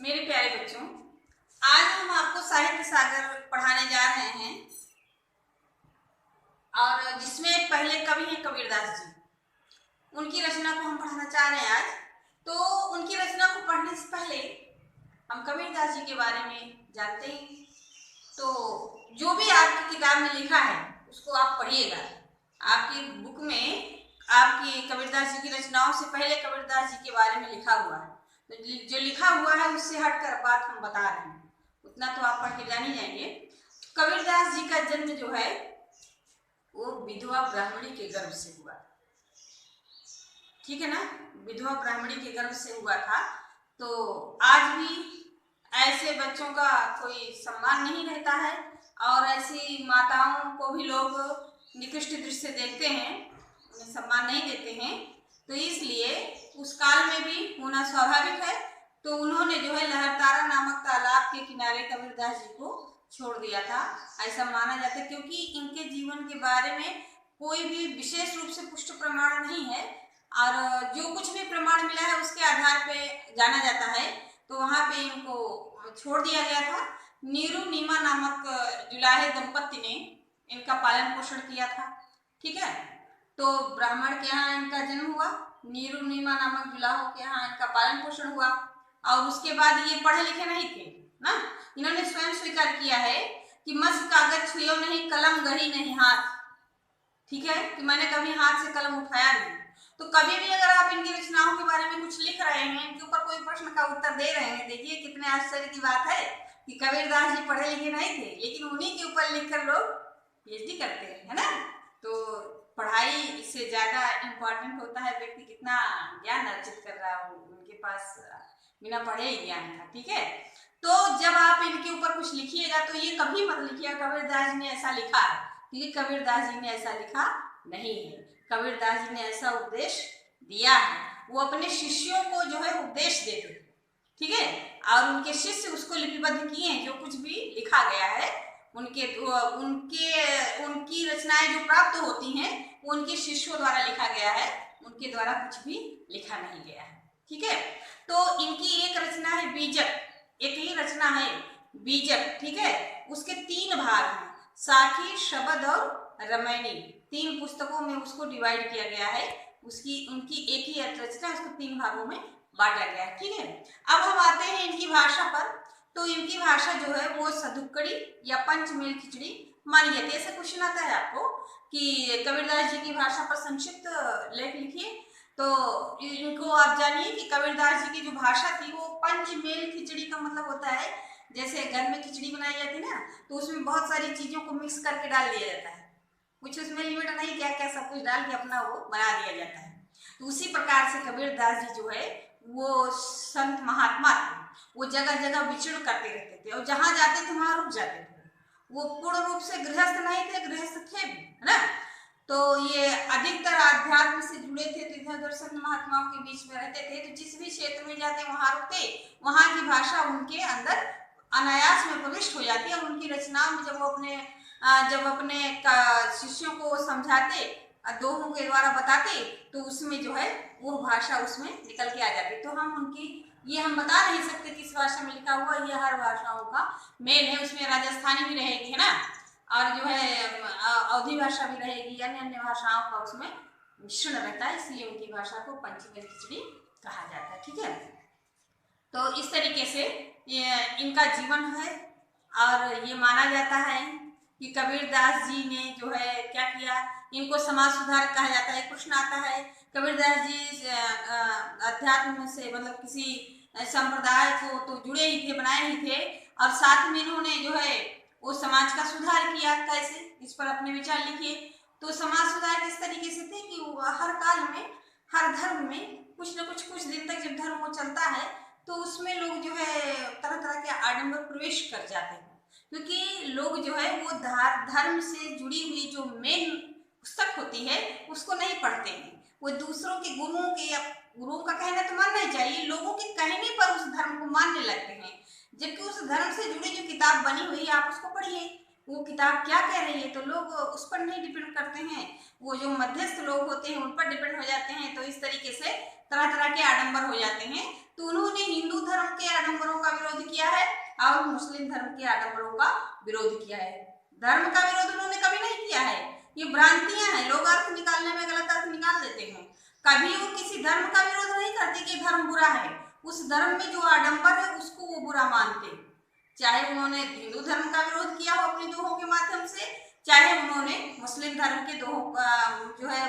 मेरे प्यारे बच्चों, आज हम आपको साहित्य सागर पढ़ाने जा रहे हैं और जिसमें पहले कवि हैं कबीरदास जी। उनकी रचना को हम पढ़ाना चाह रहे हैं आज। तो उनकी रचना को पढ़ने से पहले हम कबीरदास जी के बारे में जानते हैं। तो जो भी आपकी किताब में लिखा है उसको आप पढ़िएगा। आपकी बुक में आपकी कबीरदास जी की रचनाओं से पहले कबीरदास जी के बारे में लिखा हुआ है। तो जो लिखा हुआ है उससे हटकर बात हम बता रहे हैं, उतना तो आप पढ़ के जान ही जाएंगे। कबीरदास जी का जन्म जो है वो विधवा ब्राह्मणी के गर्भ से हुआ, ठीक है ना। विधवा ब्राह्मणी के गर्भ से हुआ था। तो आज भी ऐसे बच्चों का कोई सम्मान नहीं रहता है और ऐसी माताओं को भी लोग निकृष्ट दृष्टि से देखते हैं, उन्हें सम्मान नहीं देते हैं। तो इसलिए उस काल में भी होना स्वाभाविक है। तो उन्होंने जो है लहरतारा नामक तालाब के किनारे कबीरदास जी को छोड़ दिया था, ऐसा माना जाता है, क्योंकि इनके जीवन के बारे में कोई भी विशेष रूप से पुष्ट प्रमाण नहीं है और जो कुछ भी प्रमाण मिला है उसके आधार पे जाना जाता है। तो वहाँ पे इनको छोड़ दिया गया था। नीरू नीमा नामक जुलाहे दंपत्ति ने इनका पालन पोषण किया था, ठीक है। तो ब्राह्मण के यहाँ इनका जन्म हुआ, नीरू नीमा नामक जुलाहों के यहाँ इनका पालन पोषण हुआ और उसके बाद ये पढ़े लिखे नहीं थे ना। इन्होंने स्वयं स्वीकार किया है कि मस कागज छुयो नहीं, कलम गही नहीं हाथ, ठीक है, कि मैंने कभी हाथ से कलम उठाया नहीं। तो कभी भी अगर आप इनकी रचनाओं के बारे में कुछ लिख रहे हैं, इनके ऊपर कोई प्रश्न का उत्तर दे रहे हैं, देखिए कितने आश्चर्य की बात है कि कबीरदास जी पढ़े लिखे नहीं थे लेकिन उन्हीं के ऊपर लिखकर लोग पीएचडी करते हैं, है ना। तो पढ़ाई से ज्यादा इम्पोर्टेंट होता है व्यक्ति कितना ज्ञान अर्जित कर रहा है, उनके पास बिना पढ़े ही ज्ञान था, ठीक है। तो जब आप इनके ऊपर कुछ लिखिएगा तो ये कभी मत लिखिएगा कबीरदास जी ने ऐसा लिखा है, क्योंकि कबीरदास जी ने ऐसा लिखा नहीं है। कबीरदास जी ने ऐसा उपदेश दिया है, वो अपने शिष्यों को जो है उपदेश देते थे, ठीक है, और उनके शिष्य उसको लिपिबद्ध किए हैं। जो कुछ भी लिखा गया है उनकी रचनाएं जो प्राप्त होती हैं वो उनके शिष्यों द्वारा लिखा गया है, उनके द्वारा कुछ भी लिखा नहीं गया है, ठीक है। तो इनकी एक रचना है बीजक, एक ही रचना है बीजक, ठीक है। उसके 3 भाग हैं, साखी, शबद और रामायणी। 3 पुस्तकों में उसको डिवाइड किया गया है। उनकी एक ही रचना, उसको 3 भागों में बांटा गया है, ठीक है। अब हम आते हैं इनकी भाषा पर। तो इनकी भाषा जो है वो सदुक्कड़ी या पंचमेल खिचड़ी मानी जाती है। ऐसा क्वेश्चन आता है आपको कि कबीरदास जी की भाषा पर संक्षिप्त लेख लिखिए, तो इनको आप जानिए कि कबीरदास जी की जो भाषा थी वो पंचमेल खिचड़ी का मतलब होता है जैसे घर में खिचड़ी बनाई जाती है ना, तो उसमें बहुत सारी चीजों को मिक्स करके डाल दिया जाता है, कुछ उसमें लिमिट नहीं, क्या क्या सब कुछ डाल के अपना वो बना दिया जाता है। तो उसी प्रकार से कबीरदास जी जो है वो संत महात्मा थे, वो जगह जगह विचरण करते रहते थे और जहां जाते थे वहां रुक जाते थे। वो पूर्ण रूप से गृहस्थ नहीं थे, गृहस्थ थे भी, है ना। तो ये अधिकतर आध्यात्म से जुड़े थे, तो इधर उधर संत महात्माओं के बीच में रहते थे। तो जिस भी क्षेत्र में जाते वहां रुकते, वहां की भाषा उनके अंदर अनायास में प्रविष्ट हो जाती है और उनकी रचनाओं में जब अपने शिष्यों को समझाते, दोहों के द्वारा बताते, तो उसमें जो है वो भाषा उसमें निकल के आ जाती। तो ये हम बता नहीं सकते किस भाषा में लिखा हुआ, ये हर भाषाओं का मेल है। उसमें राजस्थानी भी रहेगी, है ना, और जो है अवधी भाषा भी रहेगी, अन्य अन्य भाषाओं का उसमें मिश्रण रहता है, इसलिए उनकी भाषा को पंचमेल खिचड़ी कहा जाता है, ठीक है। तो इस तरीके से ये इनका जीवन है और ये माना जाता है कि कबीरदास जी ने जो है क्या किया, इनको समाज सुधारक कहा जाता है। प्रश्न आता है कबीरदास जी अध्यात्म से मतलब किसी संप्रदाय को तो जुड़े ही थे, बनाए ही थे, और साथ में इन्होंने जो है वो समाज का सुधार किया। कैसे, इस पर अपने विचार लिखिए। तो समाज सुधार किस तरीके से थे कि हर काल में हर धर्म में कुछ न कुछ दिन तक जब धर्म वो चलता है तो उसमें लोग जो है तरह तरह के आडंबर प्रवेश कर जाते हैं, क्योंकि लोग जो है वो धर्म से जुड़ी हुई जो मेन पुस्तक होती है उसको नहीं पढ़ते हैं। वो दूसरों के गुरुओं का कहना तो मानना ही चाहिए, लोगों के कहने पर उस धर्म को मानने लगते हैं, जबकि उस धर्म से जुड़ी जो किताब बनी हुई है आप उसको पढ़िए, वो किताब क्या कह रही है। तो लोग उस पर नहीं डिपेंड करते हैं, वो जो मध्यस्थ लोग होते हैं उन पर डिपेंड हो जाते हैं। तो इस तरीके से तरह तरह के आडंबर हो जाते हैं। तो उन्होंने हिंदू धर्म धर्म के आडंबरों का विरोध किया है और मुस्लिम धर्म के आडंबरों का विरोध किया है। धर्म का विरोध उन्होंने कभी नहीं किया है। ये भ्रांतियां हैं, लोग अर्थ निकालने में गलत अर्थ निकाल देते हैं। कभी वो किसी धर्म का विरोध नहीं करते कि धर्म बुरा है, उस धर्म में जो आडंबर है उसको वो बुरा मानते। चाहे उन्होंने हिंदू धर्म का विरोध किया हो अपने दोहों के माध्यम से, चाहे उन्होंने मुस्लिम धर्म के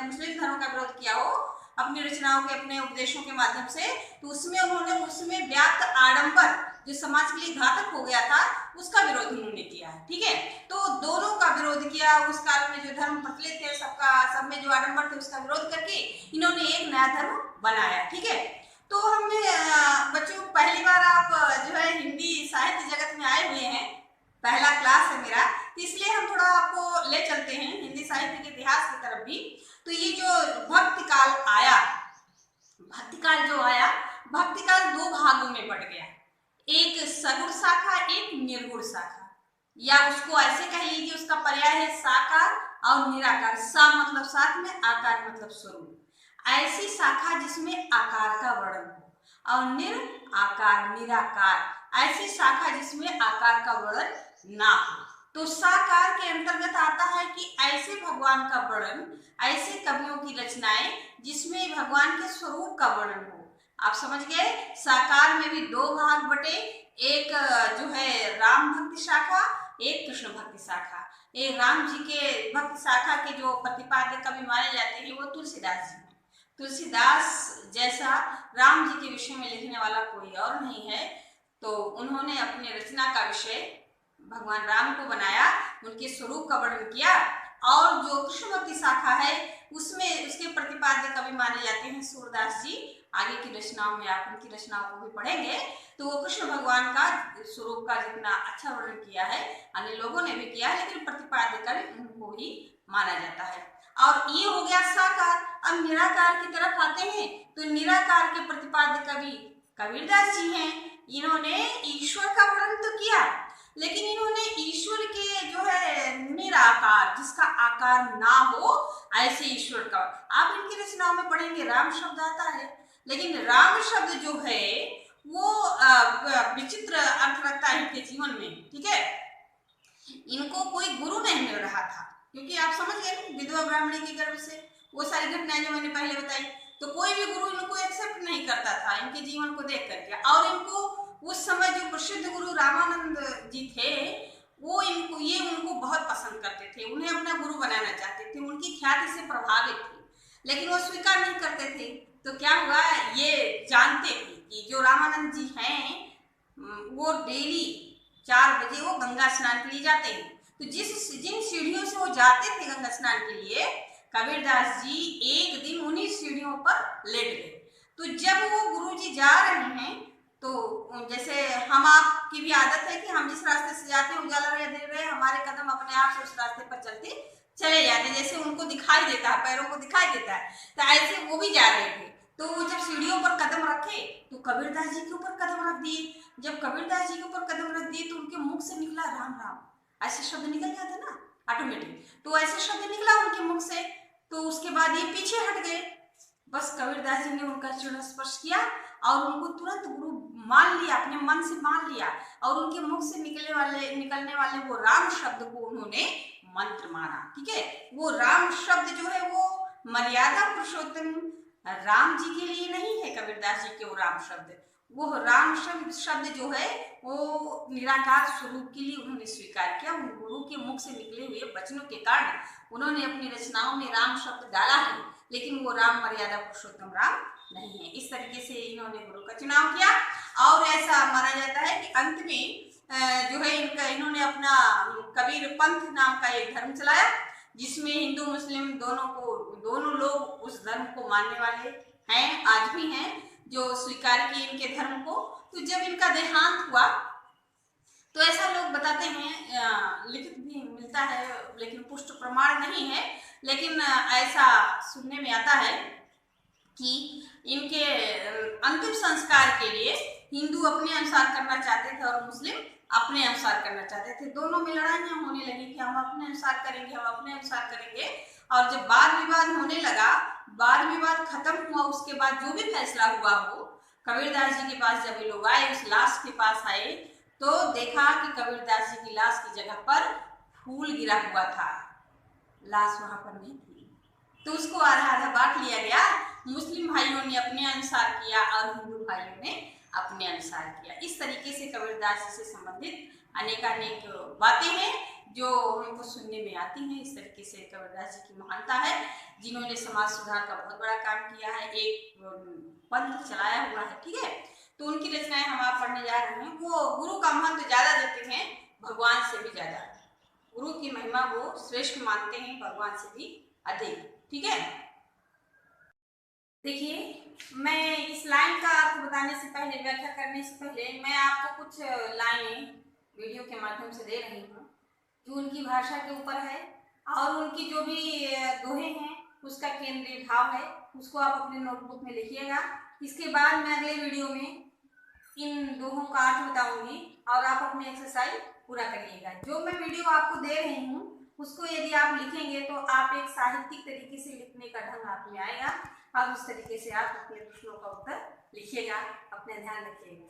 मुस्लिम धर्म का विरोध किया हो अपनी रचनाओं के, अपने उपदेशों के माध्यम से, तो उसमें व्याप्त आडंबर जो समाज के लिए घातक हो गया था उसका विरोध उन्होंने किया है। ठीक है, तो दोनों का विरोध किया। उस काल में जो धर्म प्रचलित थे सब में जो आडंबर थे उसका विरोध करके इन्होंने एक नया धर्म बनाया। ठीक है, तो हमें बच्चों पहली बार आप जो है हिंदी साहित्य जगत में आए हुए हैं, पहला क्लास है मेरा, तो इसलिए हम थोड़ा आपको ले चलते हैं हिंदी साहित्य के इतिहास की तरफ भी। तो ये जो भक्तिकाल आया, भक्तिकाल जो आया, भक्तिकाल दो भागों में बढ़ गया, एक सगुण शाखा, एक निर्गुण शाखा, या उसको ऐसे कह लीजिए उसका पर्याय है साकार और निराकार। सा मतलब साथ में, आकार मतलब स्वरूप। ऐसी शाखा जिसमें आकार का वर्णन हो, और निराकार निराकार ऐसी शाखा जिसमें आकार का वर्णन ना हो। तो साकार के अंतर्गत आता है कि ऐसे भगवान का वर्णन, ऐसे कवियों की रचनाएं जिसमें भगवान के स्वरूप का वर्णन हो। आप समझ गए, साकार में भी दो भाग बटे, एक जो है राम भक्ति शाखा, एक कृष्ण भक्ति शाखा। ये राम जी के भक्ति शाखा के जो प्रतिपाद्य कवि माने जाते हैं वो तुलसीदास जी हैं। तुलसीदास जैसा राम जी के विषय में लिखने वाला कोई और नहीं है। तो उन्होंने अपनी रचना का विषय भगवान राम को बनाया, उनके स्वरूप का वर्णन किया। और जो कृष्ण भक्ति शाखा है उसमें उसके प्रतिपाद्य कवि माने जाते हैं सूरदास जी। आगे की रचनाओं में आप उनकी रचनाओं को भी पढ़ेंगे तो वो कृष्ण भगवान का स्वरूप का जितना अच्छा वर्णन किया है अन्य लोगों ने भी किया है, लेकिन प्रतिपाद्य कवि उनको ही माना जाता है। और ये हो गया साकार। अब निराकार की तरफ आते हैं तो निराकार के प्रतिपाद्य कवि कबीरदास जी हैं। इन्होंने ईश्वर का वर्णन तो किया, लेकिन इन्होंने ईश्वर के जो है निराकार, जिसका आकार ना हो ऐसे ईश्वर का, आप इनकी रचनाओं में पढ़ेंगे राम शब्द आता है, लेकिन राम शब्द जो है वो विचित्र अर्थ रखता है इनके जीवन में। ठीक है, इनको कोई गुरु नहीं मिल रहा था, क्योंकि आप समझ गए विधवा ब्राह्मणी के गर्भ से वो सारी घटनाएं जो मैंने पहले बताई, तो कोई भी गुरु इनको एक्सेप्ट नहीं करता था इनके जीवन को देख करके। और इनको उस समय जो प्रसिद्ध गुरु रामानंद जी थे वो उनको बहुत पसंद करते थे, उन्हें अपना गुरु बनाना चाहते थे, उनकी ख्याति से प्रभावित थे, लेकिन वो स्वीकार नहीं करते थे। तो क्या हुआ, ये जानते थे कि जो रामानंद जी हैं वो डेली 4 बजे वो गंगा स्नान के लिए जाते हैं। तो जिन सीढ़ियों से वो जाते थे गंगा स्नान के लिए, कबीरदास जी एक दिन उन्हीं सीढ़ियों पर लेट गए। तो जब वो गुरुजी जा रहे हैं तो जैसे हम आपकी भी आदत है कि हम जिस रास्ते से जाते हैं उजाला दे रहे, हमारे कदम अपने आप से उस रास्ते पर चलते चले जाते हैं, जैसे उनको दिखाई देता है, पैरों को दिखाई देता है। तो ऐसे वो भी जा रहे थे। तो वो जब सीढ़ियों पर कदम रखे तो कबीरदास जी के ऊपर कदम रख दिए। जब कबीरदास जी के ऊपर कदम रख दिए तो उनके मुख से निकला राम राम, ऐसे शब्द निकल जाते ना ऑटोमेटिक, तो ऐसे शब्द निकला उनके मुख से। तो उसके बाद ये पीछे हट गए। बस कबीरदास जी ने उनका चरण स्पर्श किया और उनको तुरंत गुरु मान लिया, अपने मन से मान लिया, और उनके मुख से निकलने वाले वो राम शब्द को उन्होंने मंत्र माना। ठीक है, वो राम शब्द जो है वो मर्यादा पुरुषोत्तम राम जी के लिए नहीं है। कबीरदास जी के वो राम शब्द जो है वो निराकार स्वरूप के लिए उन्होंने स्वीकार किया। उन गुरु के मुख से निकले हुए वचनों के कारण उन्होंने अपनी रचनाओं में राम शब्द डाला है, लेकिन वो राम मर्यादा पुरुषोत्तम राम नहीं है। इस तरीके से इन्होंने गुरु का चुनाव किया। और ऐसा माना जाता है कि अंत में जो है इन्होंने अपना कबीर पंथ नाम का एक धर्म चलाया, जिसमें हिंदू मुस्लिम दोनों लोग उस धर्म को मानने वाले हैं, आज भी हैं, जो स्वीकार किए इनके धर्म को। तो जब इनका देहांत हुआ तो ऐसा लोग बताते हैं, लिखित भी मिलता है लेकिन पुष्ट प्रमाण नहीं है, लेकिन ऐसा सुनने में आता है कि इनके अंतिम संस्कार के लिए हिंदू अपने अनुसार करना चाहते थे और मुस्लिम अपने अनुसार करना चाहते थे। दोनों में लड़ाइयाँ होने लगी कि हम अपने अनुसार करेंगे, हम अपने अनुसार करेंगे। और जब वाद विवाद होने लगा, वाद विवाद खत्म हुआ, उसके बाद जो भी फैसला हुआ हो कबीरदास जी के पास जब ये लोग आए, उस लाश के पास आए, तो देखा कि कबीरदास जी की लाश की जगह पर फूल गिरा हुआ था, लाश वहां पर नहीं थी। तो उसको आधा आधा बांट लिया गया। मुस्लिम भाइयों ने अपने अनुसार किया और हिंदू भाइयों ने अपने अनुसार किया। इस तरीके से कबीरदास जी से संबंधित अनेकानेक बातें हैं जो हमको सुनने में आती हैं। इस तरीके से कबीरदास जी की महानता है, जिन्होंने समाज सुधार का बहुत बड़ा काम किया है, एक पंथ चलाया हुआ है। ठीक है, तो उनकी रचनाएं हम आप पढ़ने जा रहे हैं। वो गुरु का महत्व ज्यादा देते हैं, भगवान से भी ज्यादा। गुरु की महिमा वो श्रेष्ठ मानते हैं, भगवान से भी अधिक। ठीक है, देखिए, मैं इस लाइन का आपको बताने से पहले, व्याख्या करने से पहले, मैं आपको कुछ लाइनें वीडियो के माध्यम से दे रही हूँ जो उनकी भाषा के ऊपर है, और उनकी जो भी दोहे हैं उसका केंद्रीय भाव है, उसको आप अपने नोटबुक में लिखिएगा। इसके बाद मैं अगले वीडियो में इन दोहों का अर्थ बताऊंगी और आप अपनी एक्सरसाइज पूरा करिएगा। जो मैं वीडियो आपको दे रही हूँ उसको यदि आप लिखेंगे तो आप एक साहित्यिक तरीके से लिखने का ढंग आप में आएगा, और उस तरीके से आप अपने प्रश्नों का उत्तर लिखिएगा। अपने ध्यान रखिएगा।